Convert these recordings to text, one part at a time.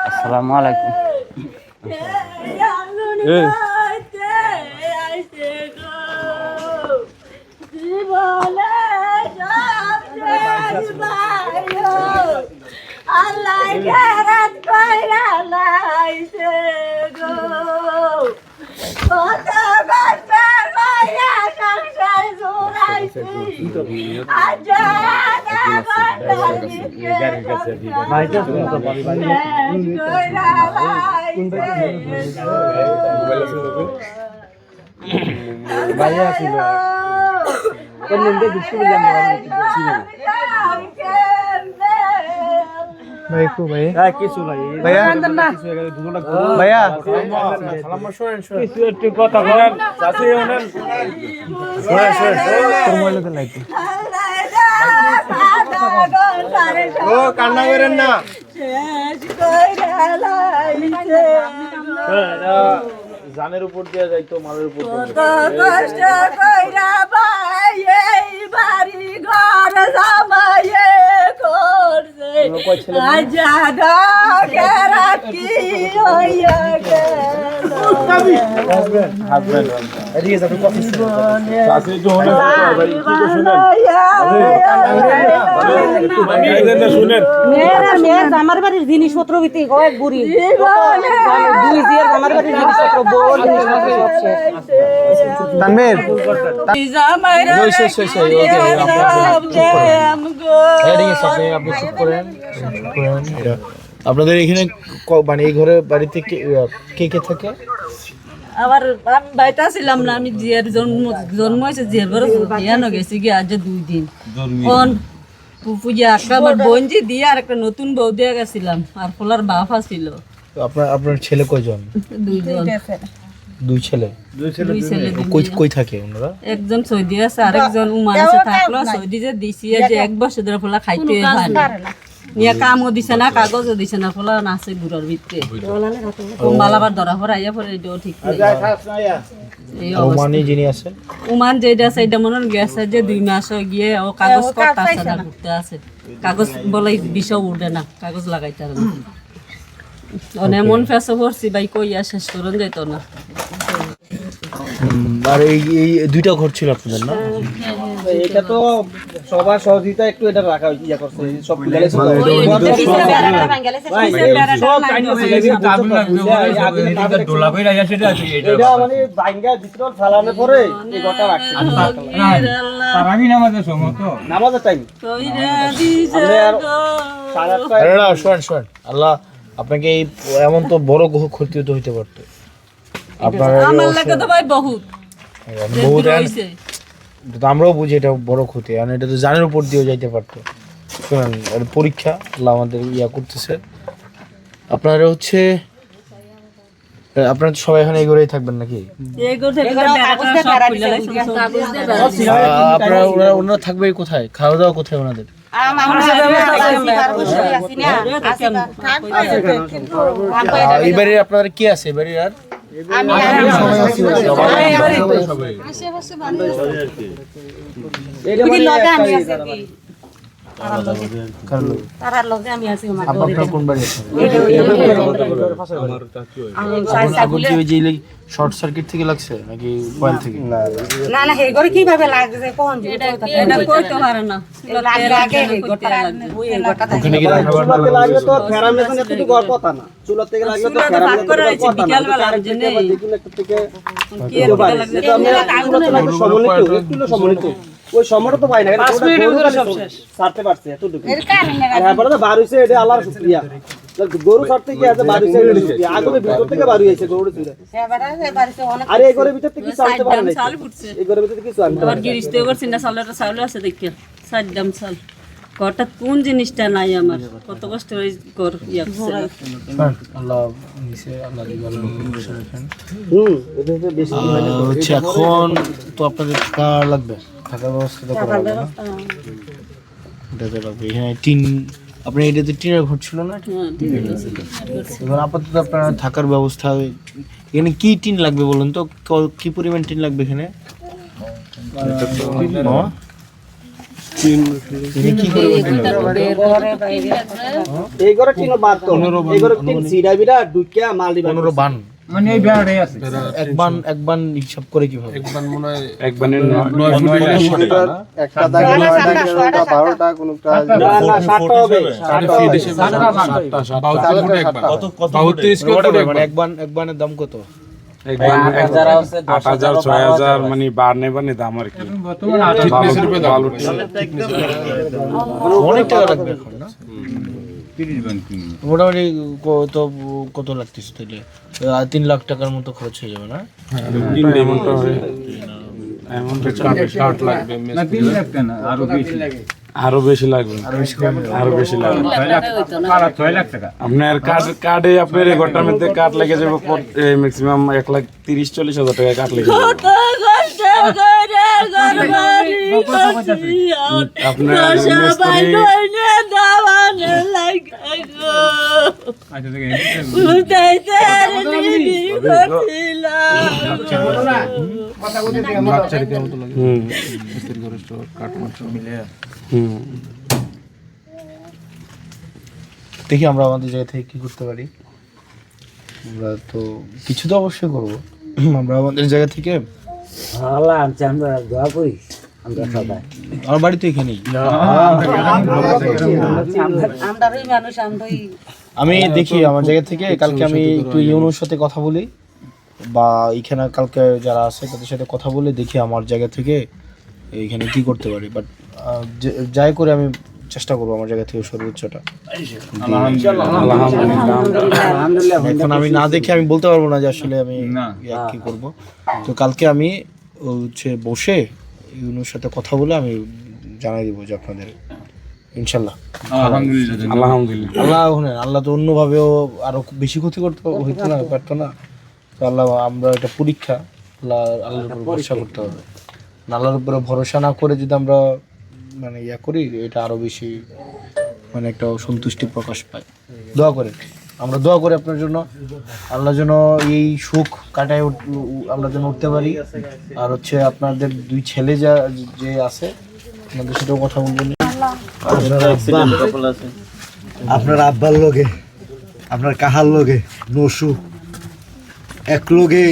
আসসালামু আলাইকুম। ভাইয়া ছিল ভাই কো ভাই কিছু নাই ভাইয়া ভাইয়া কিছু একটু কথা বলেন চাচি ওনেন তোর মোবাইলে লাইট ও কান্না করেন না জানের উপর দিয়ে যাইতো মালের উপর কষ্ট কইরা ভাই এই বাড়ি ঘর জামাইয়ে করছে আজাদা কেরা কি হইয়া গেল হাসবেন এদিকে যাবে কফি সাথে জোনে ভাই কি তো শুনেন আমি এখানে শুনেন মেয়ের আমার বাড়ির জিনিসপত্র বিতে কয়েক বুড়ি দুই জিয়ার আমার বাড়ির জিনিসপত্র বল তানভীর আপনি চুপ করেন আপনাদের এখানে মানে এই ঘরে বাড়িতে কে কে থাকে? আবার আমি বাইটা ছিলাম না, আমি জিয়ার জন্ম হয়েছে জিয়ার ঘরে বিয়ানো গেছি গিয়ে আজ 2 দিন কোন পূজা আমার বোনজি দিয়ে আর একটা নতুন বউ দিয়ে গেছিলাম আর ফলার বাফা ছিল। আপনার ছেলে কয়জন? 2 ছেলে কই থাকে ওনারা? একজন সৌদি আছে আর একজন উমান আছে থাকলো সৌদি যে দিছি যে 1 বছর ধরে ফলা খাইতে হয় না নিয়া কামও দিছে না কাগজও দিছে না ফলা নাচে গুড়ার ভিতরে বালাবার ধরা পড়াইয়া পরে এটাও ঠিক নাই। ওমানি যিনি আছে উমান যেটা সেইটা মনে গেছে যে 2 মাস গিয়ে ও কাগজ করতেছে না ঘুরতে আছে কাগজ বলে বিষও উঠে না কাগজ লাগাইতে না অনে মন ফেসে পড়ছি ভাই কইয়া শেষ করন যাইতো না। আর এই 2টা ঘর ছিল আপনাদের না? এটা তো সবার সহযোগিতা একটু এটা রাখা ইয়া করছে সব গেলে সব ডোলা কই রাখা সেটা আছে এটা মানে ভাঙ্গা ভিতর ফালানো পরে এই ঘরটা রাখছে তারাবি নামাজের সময় তো নামাজের টাইম কইরা দিছে আরে শুন আল্লাহ আপনাকে এই এমন তো বড় ক্ষতি হতে পারতো আপনার আমার লাগে তো ভাই বহুত হইছে আমরাও বুঝি এটা বড় ক্ষতি আর এটা তো জানের উপর দিয়ে যাইতে পারতো। শুনুন এর পরীক্ষা আল্লাহ আমাদের ইয়া করতেছে আপনারা হচ্ছে আপনারা সবাই এখানে এই ঘরেই থাকবেন নাকি? এই ঘর থেকে আপনারা ওনারা থাকবে কোথায়? খাওয়া দাওয়া কোথায় ওনাদের? এবারে আপনাদের কি আছে এবারে আর শর্ট সার্কিট থেকে লাগছে নাকি কয়েল থেকে? না না হে করে কিভাবে লাগছে কোন এটা কইতে পারে না লাগে হে গোটা লাগবে ওই গোটা ওখানে কি চুলাতে লাগলে তো ফেরাম মেশিন এত তো গড় কথা না চুলা থেকে লাগলে তো ফেরাম মেশিন করে আইছি বিকাল বেলা জেনে দেখুন একটা থেকে কি এর দিকে লাগছে সম্মানিত ওই সময়টা তো পাই না ছাড়তে পারছে এতটুকু আর তারপরে তো বার হইছে এটা আল্লাহর শুকরিয়া গরু ছাড়তে কি আছে বার হইছে আগুনের ভিতর থেকে বার হইছে গরু ছিল আরে এই ঘরের ভিতর থেকে ছাড়তে পারে না এই ঘরের ভিতর থেকে কিছু আনতে আবার গিরিস্তে করছি না সালের চাউল আছে দেখিয়া সাদ্দাম চাল ঘরটা কোন জিনিসটা নাই আমার কত কষ্ট করে ঘর ইয়া আল্লাহ নিচে আল্লাহ দিবাল এটা তো বেশি হচ্ছে এখন তো আপনাদের টাকা লাগবে থাকার ব্যবস্থা তো করা হবে না এটা তো লাগবে এখানে টিন আপনি এটাতে টিনের ঘর ছিল না এবার আপাতত আপনার থাকার ব্যবস্থা এখানে কি টিন লাগবে বলুন তো কি পরিমাণ টিন লাগবে এখানে তিনি কি করে এই ঘরে টিনো বাদ তো এই ঘরে টিন সিডা বিরা ঢুকিয়া মাল দিবা 15 বান মানে এই বেড়ে আছে এক বান হিসাব করে কিভাবে একটা দাগ 9টা 12টা কোনটা না 7টা হবে 7টা মানে এক বানের দাম কত? 8,000 6,000 মানে বাড়নে বাড়নে দাম আর কি অনেক টাকা লাগবে এখন না? মোটামুটি কত লাগতেছে তাহলে 3 লাখ টাকার মতো খরচ হয়ে যাবে না? আরো বেশি লাগবে আপনার কার্ডে আপনার এই ঘরটার মধ্যে কার্ড লেগে যাবে ম্যাক্সিমাম 1,30,40,000 টাকা কার্ড লেগে যাবে আপনার দেখি আমরা আমাদের জায়গা থেকে কি করতে পারি। আমরা তো কিছু তো অবশ্যই করবো। আমরা আমাদের জায়গা থেকে আল্লাহ আমরা দোয়া করি আমরা সবাই আমার বাড়ি তো এখানেই। আমি দেখি আমার জায়গা থেকে কালকে আমি একটু ইউনোর সাথে কথা বলি বা এখানে কালকে যারা আছে তাদের সাথে কথা বলে দেখি আমার জায়গা থেকে এইখানে কি করতে পারি। বাট যাই করে আমি চেষ্টা করবো আমার জায়গা থেকে সর্বোচ্চটা। এখন আমি না দেখে আমি বলতে পারবো না যে আসলে আমি কি করব। তো কালকে আমি হচ্ছে বসে ইউনোর সাথে কথা বলে আমি জানাই দিব যে আপনাদের ইনশাল্লাহ। আল্লাহ তো অন্যভাবেও আরো বেশি ক্ষতি করতে হইতো না পারতো না। তো আল্লাহ আমরা এটা পরীক্ষা, আল্লাহর উপর ভরসা করতে হবে। আল্লাহর উপরে ভরসা না করে যদি আমরা মানে করি এটা আরো বেশি মানে একটা সন্তুষ্টি প্রকাশ পায়। দোয়া করে আমরা দোয়া করি আপনার জন্য, আল্লাহ যেন এই সুখ কাটায় আমরা যেন উঠতে পারি। আর হচ্ছে আপনাদের 2 ছেলে যে আছে আপনাদের সাথেও কথা বলবেন। আপনার আব্বার লগে আপনার কাহার লগে নসু এক লগে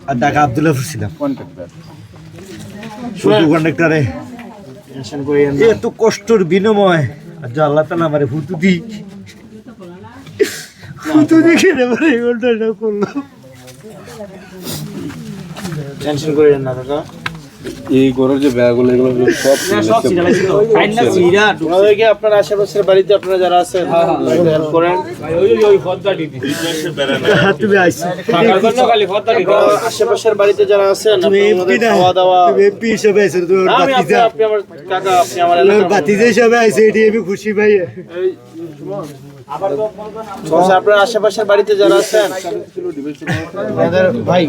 আর ঢাকা আব্দুল্লাহপুর ছিলাম শুধু কন্ডাক্টরে এত কষ্টর বিনিময় যে আল্লাহ তাআলা আমারে ফুটু দেখে এবারে এই ঘটনাটা করলো। টেনশন করেন না দাদা, এই ঘরের যে ব্যাগগুলো এগুলো সব ওনাদেরকে আপনার আশেপাশের বাড়িতে আপনারা যারা আছেন হেল্প করেন। তুমি আইছো আশেপাশের বাড়িতে যারা আছেন খাওয়া দাওয়া এমপি হিসেবে আইছো তুমি আপনি আমার কাকা, আপনি আমার বাতিজা হিসেবে আইছো এটি আমি খুশি ভাই। আপনার আশেপাশের বাড়িতে যারা আছেন ওনাদের ভাই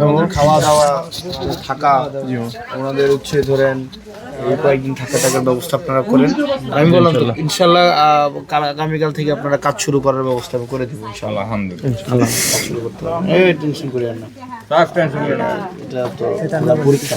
আমাদের খাওয়া দাওয়া থাকা ওনাদের হচ্ছে ধরেন এই কয়েকদিন টাকার ব্যবস্থা আপনারা করেন। আর আমি বললাম তো ইনশাল্লাহ আগামীকাল থেকে আপনারা কাজ শুরু করার ব্যবস্থা আমি করে দেবো ইনশাল্লাহ। আলহামদুলিল্লাহ শুরু করতে হবে, টেনশন করেন না, এটা তো পরীক্ষা।